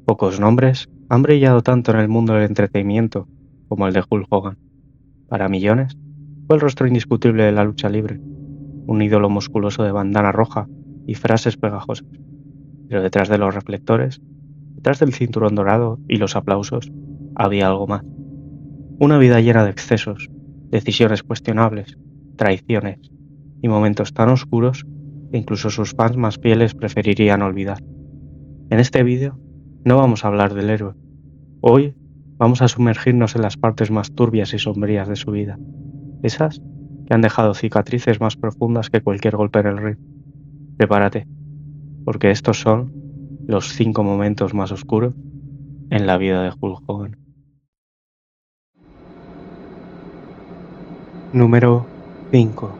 Pocos nombres han brillado tanto en el mundo del entretenimiento como el de Hulk Hogan. Para millones, fue el rostro indiscutible de la lucha libre, un ídolo musculoso de bandana roja y frases pegajosas. Pero detrás de los reflectores, detrás del cinturón dorado y los aplausos, había algo más. Una vida llena de excesos, decisiones cuestionables, traiciones y momentos tan oscuros que incluso sus fans más fieles preferirían olvidar. En este vídeo no vamos a hablar del héroe. Hoy vamos a sumergirnos en las partes más turbias y sombrías de su vida, esas que han dejado cicatrices más profundas que cualquier golpe en el ring. Prepárate, porque estos son los 5 momentos más oscuros en la vida de Hulk Hogan. Número 5.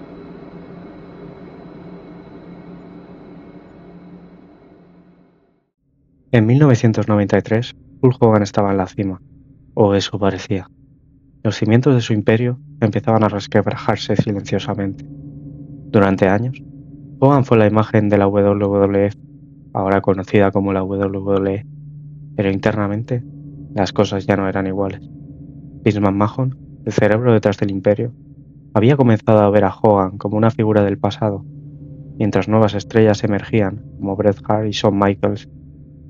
En 1993, Hulk Hogan estaba en la cima, o eso parecía. Los cimientos de su imperio empezaban a resquebrajarse silenciosamente. Durante años, Hogan fue la imagen de la WWF, ahora conocida como la WWE, pero internamente las cosas ya no eran iguales. Vince McMahon, el cerebro detrás del imperio, había comenzado a ver a Hogan como una figura del pasado, mientras nuevas estrellas emergían, como Bret Hart y Shawn Michaels,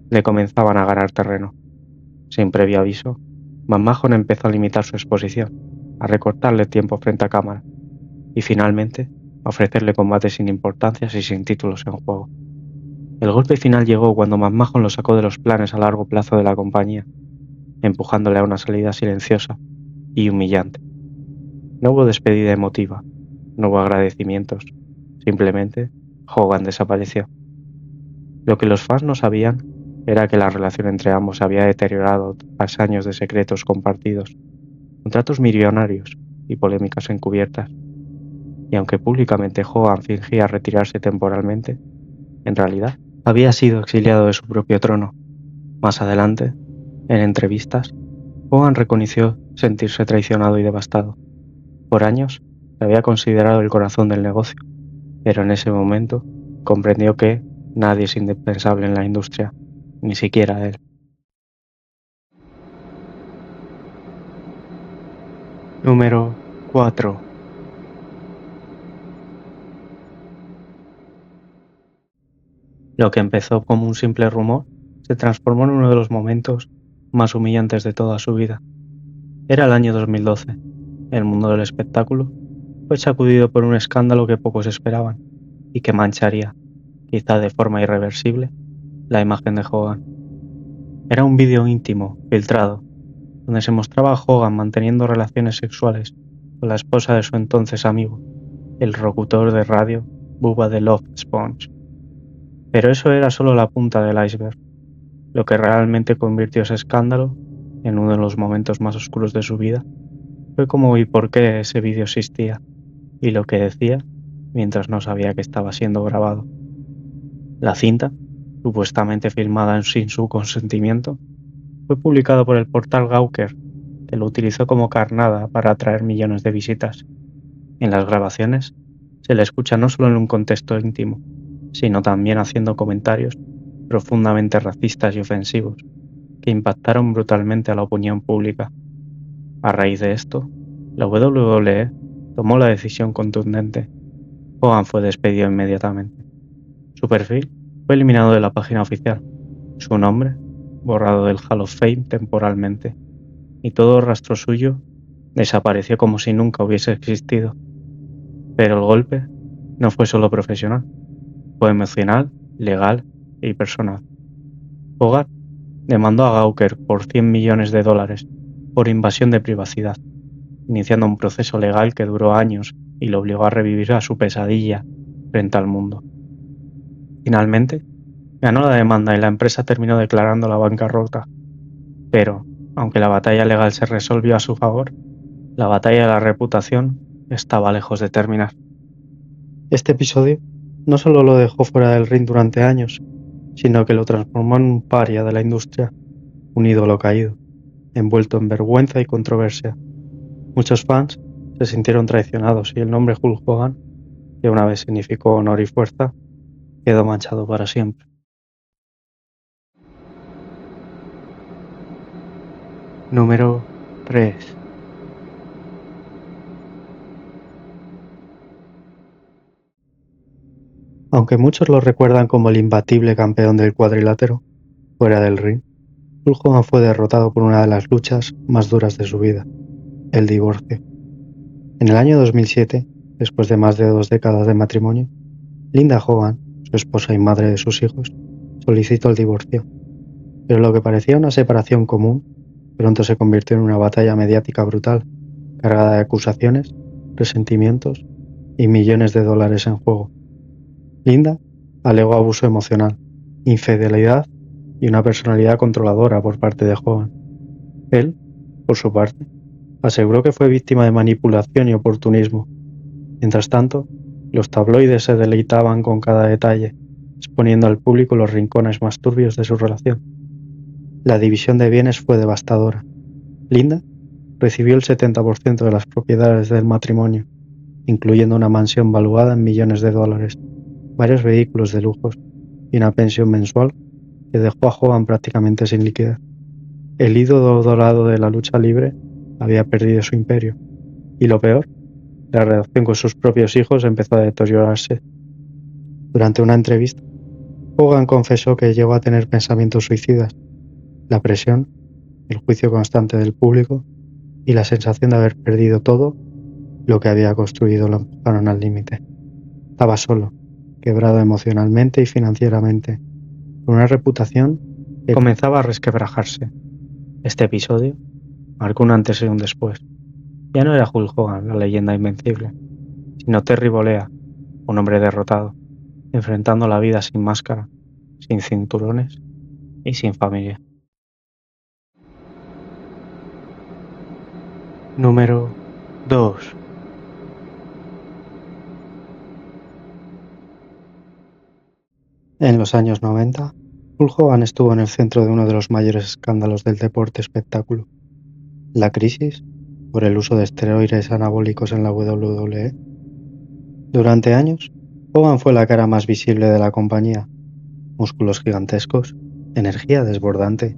le comenzaban a ganar terreno. Sin previo aviso, McMahon empezó a limitar su exposición, a recortarle tiempo frente a cámara, y finalmente a ofrecerle combates sin importancias y sin títulos en juego. El golpe final llegó cuando McMahon lo sacó de los planes a largo plazo de la compañía, empujándole a una salida silenciosa y humillante. No hubo despedida emotiva, no hubo agradecimientos, simplemente Hogan desapareció. Lo que los fans no sabían era que la relación entre ambos se había deteriorado tras años de secretos compartidos, contratos millonarios y polémicas encubiertas. Y aunque públicamente Hogan fingía retirarse temporalmente, en realidad había sido exiliado de su propio trono. Más adelante, en entrevistas, Hogan reconoció sentirse traicionado y devastado. Por años, se había considerado el corazón del negocio, pero en ese momento comprendió que nadie es indispensable en la industria, ni siquiera él. Número 4. Lo que empezó como un simple rumor se transformó en uno de los momentos más humillantes de toda su vida. Era el año 2012. El mundo del espectáculo fue sacudido por un escándalo que pocos esperaban y que mancharía, quizá de forma irreversible, la imagen de Hogan. Era un vídeo íntimo, filtrado, donde se mostraba a Hogan manteniendo relaciones sexuales con la esposa de su entonces amigo, el locutor de radio Bubba the Love Sponge. Pero eso era solo la punta del iceberg. Lo que realmente convirtió ese escándalo en uno de los momentos más oscuros de su vida fue cómo y por qué ese vídeo existía, y lo que decía mientras no sabía que estaba siendo grabado. La cinta, supuestamente filmada sin su consentimiento, fue publicada por el portal Gawker, que lo utilizó como carnada para atraer millones de visitas. En las grabaciones, se le escucha no solo en un contexto íntimo, sino también haciendo comentarios profundamente racistas y ofensivos, que impactaron brutalmente a la opinión pública. A raíz de esto, la WWE tomó la decisión contundente. Hogan fue despedido inmediatamente. Su perfil fue eliminado de la página oficial, su nombre borrado del Hall of Fame temporalmente, y todo rastro suyo desapareció como si nunca hubiese existido. Pero el golpe no fue solo profesional, fue emocional, legal y personal. Hogan demandó a Gawker por $100 millones por invasión de privacidad, iniciando un proceso legal que duró años y lo obligó a revivir a su pesadilla frente al mundo. Finalmente, ganó la demanda y la empresa terminó declarando la bancarrota. Pero, aunque la batalla legal se resolvió a su favor, la batalla de la reputación estaba lejos de terminar. Este episodio no solo lo dejó fuera del ring durante años, sino que lo transformó en un paria de la industria, un ídolo caído, envuelto en vergüenza y controversia. Muchos fans se sintieron traicionados y el nombre Hulk Hogan, que una vez significó honor y fuerza, quedó manchado para siempre. Número 3. Aunque muchos lo recuerdan como el imbatible campeón del cuadrilátero, fuera del ring, Hulk Hogan fue derrotado por una de las luchas más duras de su vida, el divorcio. En el año 2007, después de más de 2 décadas de matrimonio, Linda Hogan, su esposa y madre de sus hijos, solicitó el divorcio. Pero lo que parecía una separación común, pronto se convirtió en una batalla mediática brutal, cargada de acusaciones, resentimientos y millones de dólares en juego. Linda alegó abuso emocional, infidelidad y una personalidad controladora por parte de Hogan. Él, por su parte, aseguró que fue víctima de manipulación y oportunismo. Mientras tanto, los tabloides se deleitaban con cada detalle, exponiendo al público los rincones más turbios de su relación. La división de bienes fue devastadora. Linda recibió el 70% de las propiedades del matrimonio, incluyendo una mansión valuada en millones de dólares, varios vehículos de lujos y una pensión mensual que dejó a Hogan prácticamente sin liquidez. El ídolo dorado de la lucha libre había perdido su imperio, y lo peor, la relación con sus propios hijos empezó a deteriorarse. Durante una entrevista, Hogan confesó que llegó a tener pensamientos suicidas. La presión, el juicio constante del público y la sensación de haber perdido todo lo que había construido lo empujaron al límite. Estaba solo, quebrado emocionalmente y financieramente, con una reputación que comenzaba a resquebrajarse. Este episodio marcó un antes y un después. Ya no era Hulk Hogan, la leyenda invencible, sino Terry Bollea, un hombre derrotado, enfrentando la vida sin máscara, sin cinturones y sin familia. Número 2. En los años 90, Hulk Hogan estuvo en el centro de uno de los mayores escándalos del deporte espectáculo, la crisis por el uso de esteroides anabólicos en la WWE. Durante años, Hogan fue la cara más visible de la compañía, músculos gigantescos, energía desbordante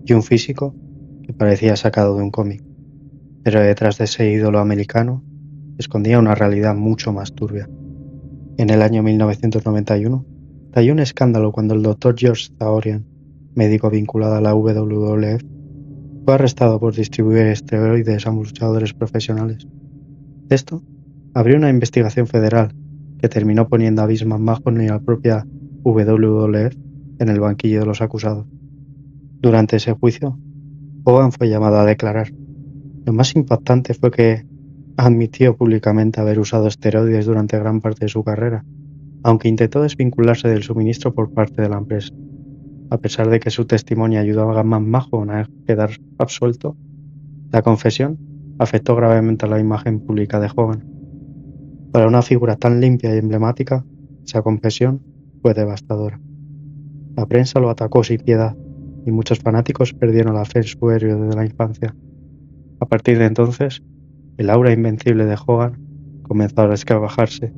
y un físico que parecía sacado de un cómic. Pero detrás de ese ídolo americano se escondía una realidad mucho más turbia. En el año 1991, estalló un escándalo cuando el Dr. George Zaorian, médico vinculado a la WWF, fue arrestado por distribuir esteroides a luchadores profesionales. Esto abrió una investigación federal que terminó poniendo a Vince McMahon y a la propia WWF en el banquillo de los acusados. Durante ese juicio, Hogan fue llamado a declarar. Lo más impactante fue que admitió públicamente haber usado esteroides durante gran parte de su carrera, aunque intentó desvincularse del suministro por parte de la empresa. A pesar de que su testimonio ayudó a McMahon a quedar absuelto, la confesión afectó gravemente a la imagen pública de Hogan. Para una figura tan limpia y emblemática, esa confesión fue devastadora. La prensa lo atacó sin piedad y muchos fanáticos perdieron la fe en su héroe desde la infancia. A partir de entonces, el aura invencible de Hogan comenzó a resquebrajarse,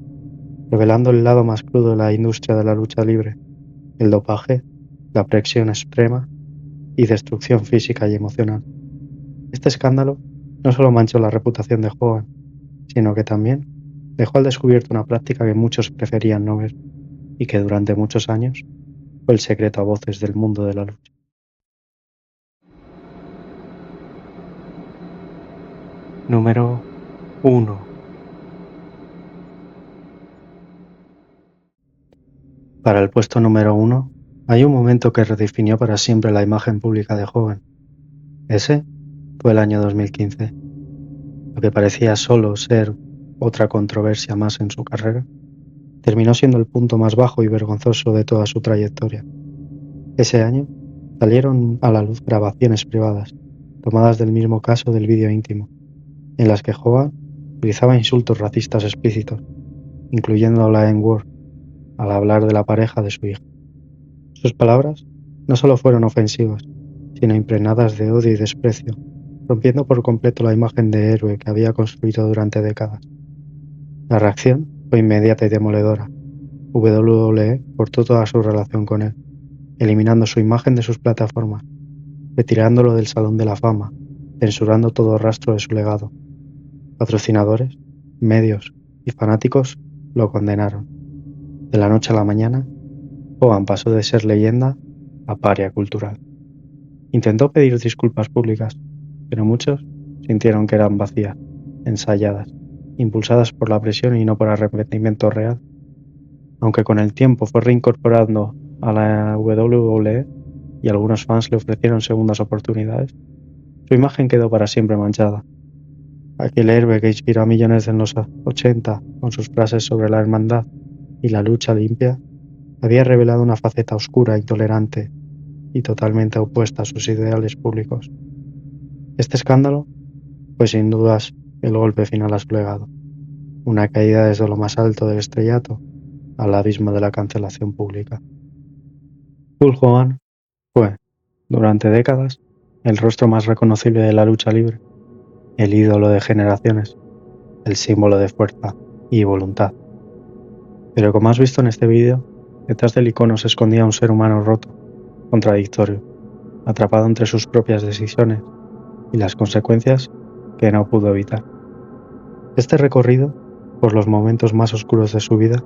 revelando el lado más crudo de la industria de la lucha libre, el dopaje, la presión extrema y destrucción física y emocional. Este escándalo no solo manchó la reputación de Hogan, sino que también dejó al descubierto una práctica que muchos preferían no ver y que durante muchos años fue el secreto a voces del mundo de la lucha. Número 1. Para el puesto número 1, hay un momento que redefinió para siempre la imagen pública de Hogan. Ese fue el año 2015. Lo que parecía solo ser otra controversia más en su carrera, terminó siendo el punto más bajo y vergonzoso de toda su trayectoria. Ese año salieron a la luz grabaciones privadas, tomadas del mismo caso del vídeo íntimo, en las que Hogan utilizaba insultos racistas explícitos, incluyendo la N-word, al hablar de la pareja de su hija. Sus palabras no solo fueron ofensivas, sino impregnadas de odio y desprecio, rompiendo por completo la imagen de héroe que había construido durante décadas. La reacción fue inmediata y demoledora. WWE cortó toda su relación con él, eliminando su imagen de sus plataformas, retirándolo del Salón de la Fama, censurando todo rastro de su legado. Patrocinadores, medios y fanáticos lo condenaron. De la noche a la mañana, Hogan pasó de ser leyenda a paria cultural. Intentó pedir disculpas públicas, pero muchos sintieron que eran vacías, ensayadas, impulsadas por la presión y no por arrepentimiento real. Aunque con el tiempo fue reincorporando a la WWE y algunos fans le ofrecieron segundas oportunidades, su imagen quedó para siempre manchada. Aquel héroe que inspiró a millones en los 80 con sus frases sobre la hermandad y la lucha limpia, había revelado una faceta oscura, intolerante y totalmente opuesta a sus ideales públicos. Este escándalo fue sin dudas el golpe final a su legado, una caída desde lo más alto del estrellato al abismo de la cancelación pública. Hulk Hogan fue, durante décadas, el rostro más reconocible de la lucha libre, el ídolo de generaciones, el símbolo de fuerza y voluntad. Pero como has visto en este vídeo, detrás del icono se escondía un ser humano roto, contradictorio, atrapado entre sus propias decisiones y las consecuencias que no pudo evitar. Este recorrido, por los momentos más oscuros de su vida,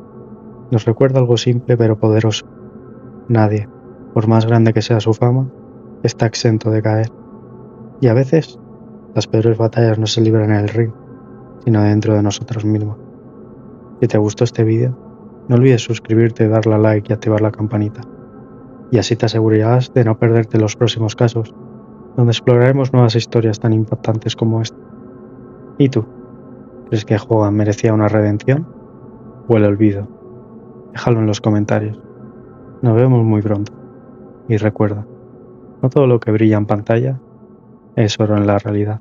nos recuerda algo simple pero poderoso. Nadie, por más grande que sea su fama, está exento de caer. Y a veces, las peores batallas no se libran en el ring, sino dentro de nosotros mismos. Si te gustó este vídeo, no olvides suscribirte, darle a like y activar la campanita. Y así te asegurarás de no perderte los próximos casos, donde exploraremos nuevas historias tan impactantes como esta. ¿Y tú? ¿Crees que Hogan merecía una redención? ¿O el olvido? Déjalo en los comentarios. Nos vemos muy pronto. Y recuerda, no todo lo que brilla en pantalla es oro en la realidad.